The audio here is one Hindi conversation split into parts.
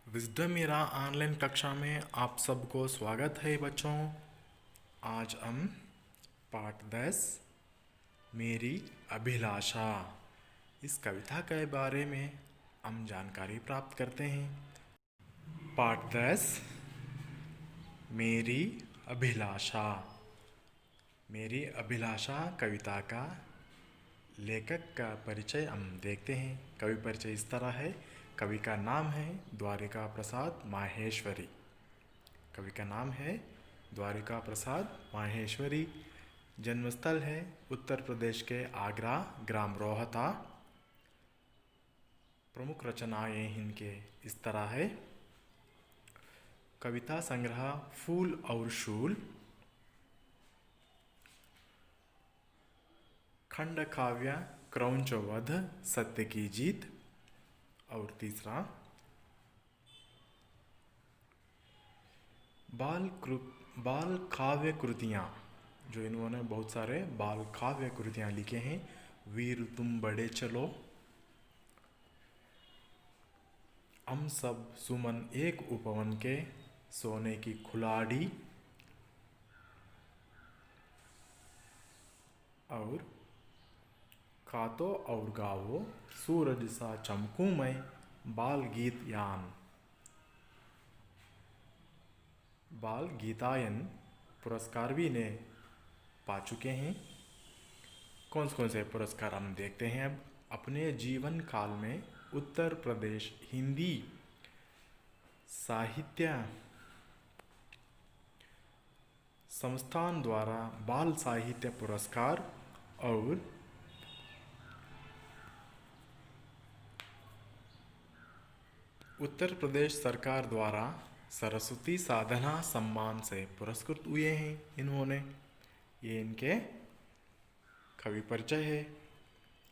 विजडम इरा ऑनलाइन कक्षा में आप सबको स्वागत है बच्चों। आज हम पाठ 10 मेरी अभिलाषा इस कविता के बारे में हम जानकारी प्राप्त करते हैं। पाठ 10 मेरी अभिलाषा। मेरी अभिलाषा कविता का लेखक का परिचय हम देखते हैं। कवि परिचय इस तरह है। कवि का नाम है द्वारिका प्रसाद माहेश्वरी। कवि का नाम है द्वारिका प्रसाद माहेश्वरी। जन्मस्थल है उत्तर प्रदेश के आगरा, ग्राम रोहता। प्रमुख रचनाएं इनके इस तरह है। कविता संग्रह फूल और शूल, खंड काव्य क्रौंच वध सत्य की जीत, और तीसरा बाल काव्य कृतियाँ, जो इन्होंने बहुत सारे बाल काव्य कृतियाँ लिखे हैं। वीर तुम बड़े चलो, हम सब सुमन एक उपवन के, सोने की खुलाड़ी, और खातो और गावो सूरज सा चमकूं मैं, बाल गीत यान। बाल गीतायन पुरस्कार भी ने पा चुके हैं। कौन से पुरस्कार हम देखते हैं अब। अपने जीवन काल में उत्तर प्रदेश हिंदी साहित्य संस्थान द्वारा बाल साहित्य पुरस्कार और उत्तर प्रदेश सरकार द्वारा सरस्वती साधना सम्मान से पुरस्कृत हुए हैं इन्होंने। ये इनके कवि परिचय है।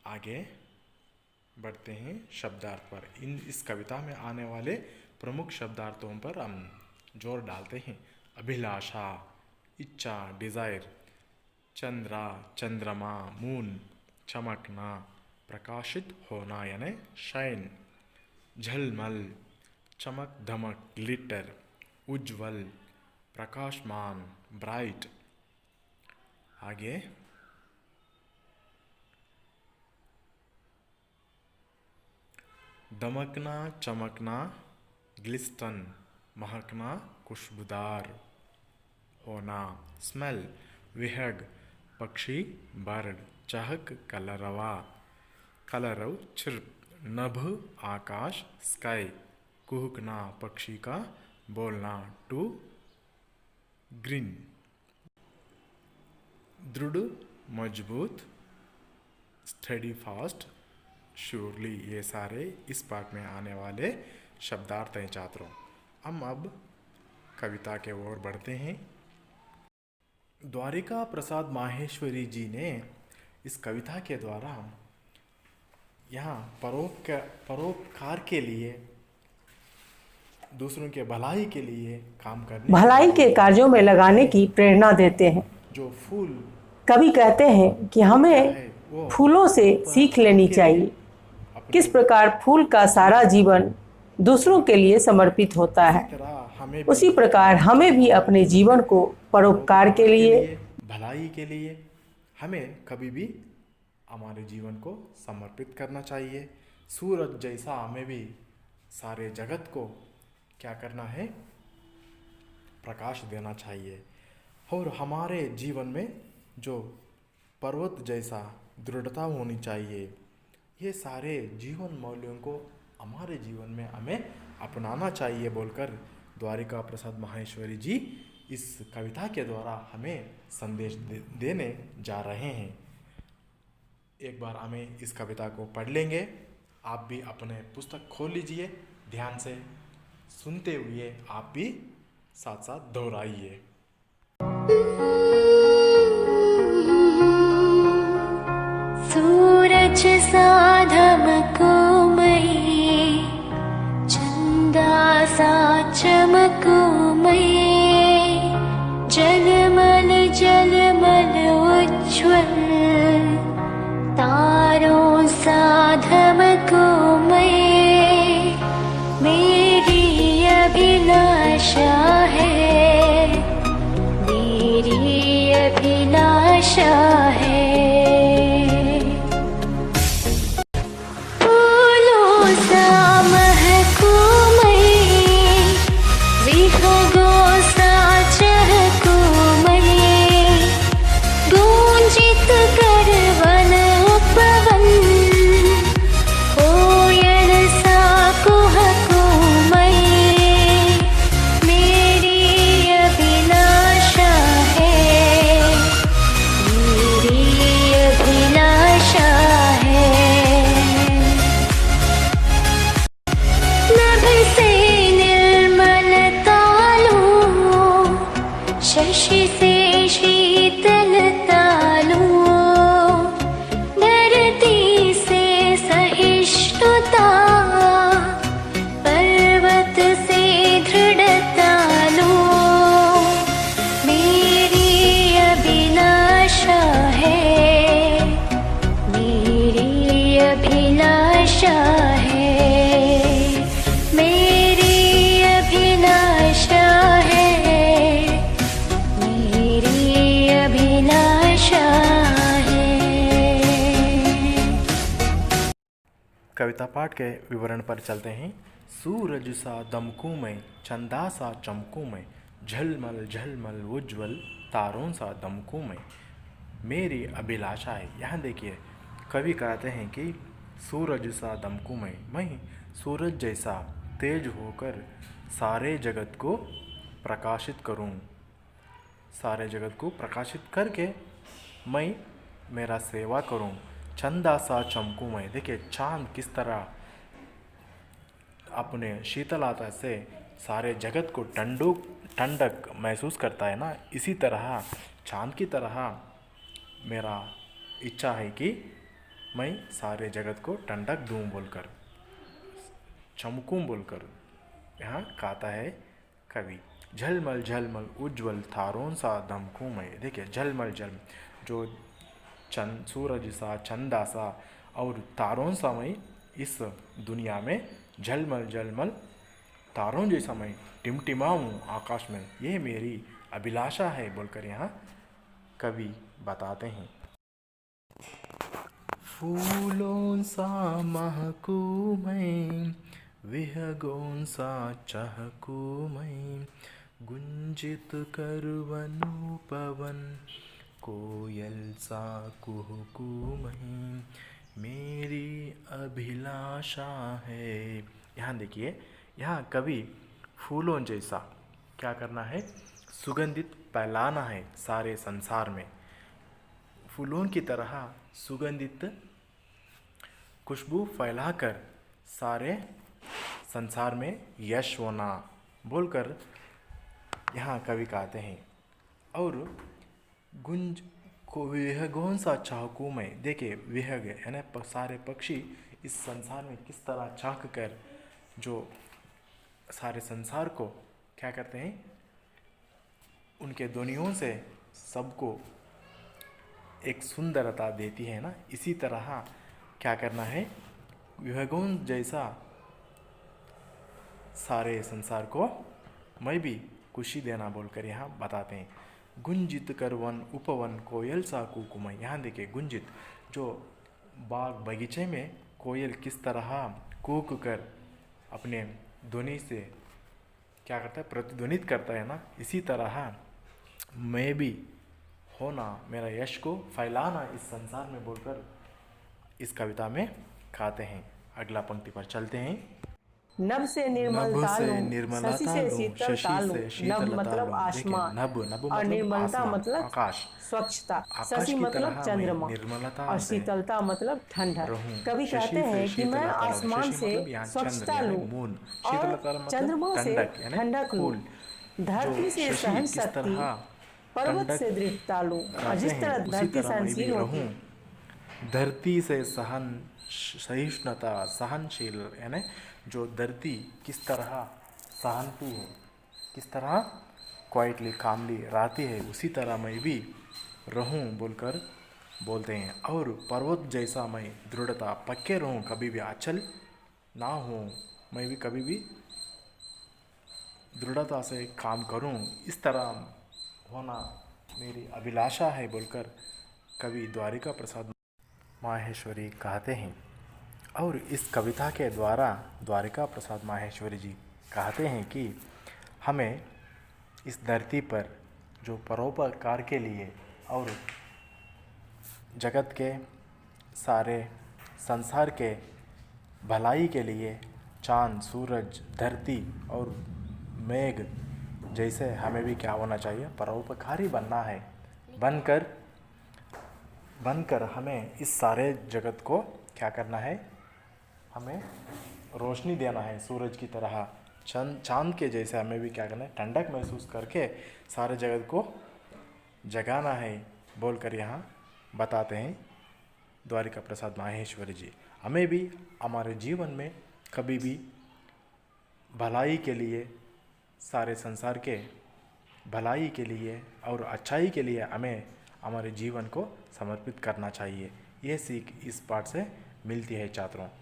आगे बढ़ते हैं शब्दार्थ पर। इस कविता में आने वाले प्रमुख शब्दार्थों पर हम जोर डालते हैं। अभिलाषा, इच्छा, डिजायर। चंद्रा, चंद्रमा, मून, चमकना, प्रकाशित होना यानी शाइन। झलमल, चमक धमक, ग्लिटर। उज्ज्वल, प्रकाशमान, ब्राइट। आगे दमकना, चमकना, ग्लिस्टन, महकना, खुशबूदार होना। स्मेल, विहग, पक्षी, बर्ड। चहक, कलरवा, कलरव, चिर्प। नभ, आकाश, स्काई। कुहकना, पक्षी का बोलना, टू ग्रीन। दृढ़, मजबूत, स्टडी फास्ट, श्योरली। ये सारे इस पाठ में आने वाले शब्दार्थ हैं छात्रों। हम अब कविता के ओर बढ़ते हैं। द्वारिका प्रसाद माहेश्वरी जी ने इस कविता के द्वारा यहाँ परोपकार के लिए, दूसरों के भलाई के लिए काम करने, भलाई के कार्यों में लगाने की प्रेरणा देते हैं। जो फूल कवि कहते हैं कि हमें फूलों से सीख लेनी चाहिए किस प्रकार फूल का सारा जीवन दूसरों के लिए समर्पित होता है। उसी प्रकार हमें भी अपने जीवन को परोपकार के लिए, भलाई के लिए हमें कभी भी हमारे जीवन को समर्पित करना चाहिए। सूरज जैसा हमें भी सारे जगत को क्या करना है, प्रकाश देना चाहिए। और हमारे जीवन में जो पर्वत जैसा दृढ़ता होनी चाहिए। ये सारे जीवन मूल्यों को हमारे जीवन में हमें अपनाना चाहिए बोलकर द्वारिका प्रसाद माहेश्वरी जी इस कविता के द्वारा हमें संदेश देने जा रहे हैं। एक बार हमें इस कविता को पढ़ लेंगे। आप भी अपने पुस्तक खोल लीजिए, ध्यान से सुनते हुए आप भी साथ साथ दोहराइए। सूरज सा धमको मैं, चंदा सा चमको मैं, जलमल जलमल उज्ज्वल, तारों सा धमको मैं, मेरी आशा है, मेरी अभिलाषा है। फूलों सा महकूं मैं, विहंगों सा चहकूं मैं, गूंजित कर वन उपवन, कोयल सा कुहकूं मैं, मेरी अभिलाषा है, मेरी अभिलाषा है। नभ से निर्मल तालु, शशि से शीतल तालु, धरती से सहिष्णुता, पर्वत से दृढ़ता लो, मेरी अभिलाषा है, मेरी अभिलाषा है, मेरी अभिलाषा है, मेरी अभिलाषा है। कविता पाठ के विवरण पर चलते हैं। सूरज सा दमकूं मैं, चंदा सा चमकूं मैं, झलमल झलमल उज्ज्वल तारों सा दमकूं मैं, मेरी अभिलाषा है। यहाँ देखिए, कवि कहते हैं कि सूरज सा दमकूं मैं सूरज जैसा तेज होकर सारे जगत को प्रकाशित करूं, सारे जगत को प्रकाशित करके मैं मेरा सेवा करूं। चंदा सा चमकूं मैं, देखिए चांद किस तरह अपने शीतलता से सारे जगत को ठंडक महसूस करता है ना, इसी तरह चांद की तरह मेरा इच्छा है कि मैं सारे जगत को ठंडक दूं बोलकर, चमकूं बोलकर यहाँ कहता है कवि। झलमल झलमल उज्ज्वल तारों सा दमकूं मैं, देखिए झलमल झलमल जो सूरज सा, चंदा सा और तारों सा मैं इस दुनिया में झलमल झलमल तारों जैसा मैं टिमटिमाऊं आकाश में, ये मेरी अभिलाषा है बोलकर यहाँ कवि बताते हैं। फूलों सा महकूं मैं, विहंगों सा चहकूं मैं, गुंजित कर वनु पवन, कोयल सा कुहकूं मैं, मेरी अभिलाषा है। यहाँ देखिए, यहाँ कवि फूलों जैसा क्या करना है, सुगंधित फैलाना है सारे संसार में, फूलों की तरह सुगंधित खुशबू फैलाकर सारे संसार में यश होना बोलकर यहाँ कवि कहते हैं। और गुंज को विहंगों सा चाहकूं मैं, देखिए विहंग है ना, सारे पक्षी इस संसार में किस तरह चाह कर जो सारे संसार को क्या करते हैं, उनके ध्वनियों से सबको एक सुंदरता देती है ना, इसी तरह क्या करना है, विहंगों जैसा सारे संसार को मैं भी खुशी देना बोलकर यहाँ बताते हैं। गुंजित कर वन उपवन, कोयल सा कुकुम, यहाँ देखिए गुंजित जो बाग बगीचे में कोयल किस तरह कूक कर अपने ध्वनि से क्या करता है, प्रतिध्वनित करता है ना, इसी तरह मैं भी होना, मेरा यश को फैलाना इस संसार में बोलकर इस कविता में कहते हैं। अगला पंक्ति पर चलते हैं। नभ से निर्मल नभ से तालु, निर्मलता शशि से लो, शीतल शशि तालु। से शीतल नभ मतलब तालु, आसमान, देखिए, नभ और निर्मलता आसमान, मतलब आकाश, स्वच्छता, आकाश शशि की मतलब तरह चंद्रमा, मैं निर्मलता और से शीतलता मतलब ठंडक। रहूं। कवि शशि कहते से हैं कि मैं शीतलता लो, आसमान शशि से मतलब यहाँ स्वच्छता चंद्र यानी लूं मून, और शीतलता मतलब चंद्रमा से ठंडक यानी ठंडक लूं, कूल, धरती जो से शशि सहन किस शक्ति, तरह पर्वत ठंडक से दृढ़ता लूं, और रहते जिस हैं, तरह उसी धरती तरह मैं भी सहनशील होती रहूं। धरती से सहिष्णुता, सहनशील यानी जो धरती किस तरह सहनती है, किस तरह क्वाइटली कामली रहती है, उसी तरह मैं भी रहूं बोलकर बोलते हैं। और पर्वत जैसा मैं दृढ़ता, पक्के रहूं, कभी भी अचल ना हो, मैं भी कभी भी दृढ़ता से काम करूं, इस तरह होना मेरी अभिलाषा है बोलकर कवि द्वारिका प्रसाद माहेश्वरी कहते हैं। और इस कविता के द्वारा द्वारिका प्रसाद माहेश्वरी जी कहते हैं कि हमें इस धरती पर जो परोपकार के लिए और जगत के सारे संसार के भलाई के लिए चाँद, सूरज, धरती और मेघ जैसे हमें भी क्या होना चाहिए, परोपकारी बनना है। बनकर हमें इस सारे जगत को क्या करना है, हमें रोशनी देना है सूरज की तरह, चाँद के जैसे हमें भी क्या करना है, ठंडक महसूस करके सारे जगत को जगाना है बोलकर यहाँ बताते हैं द्वारिका प्रसाद माहेश्वरी जी। हमें भी हमारे जीवन में कभी भी भलाई के लिए, सारे संसार के भलाई के लिए और अच्छाई के लिए हमें हमारे जीवन को समर्पित करना चाहिए। यह सीख इस पाठ से मिलती है छात्रों।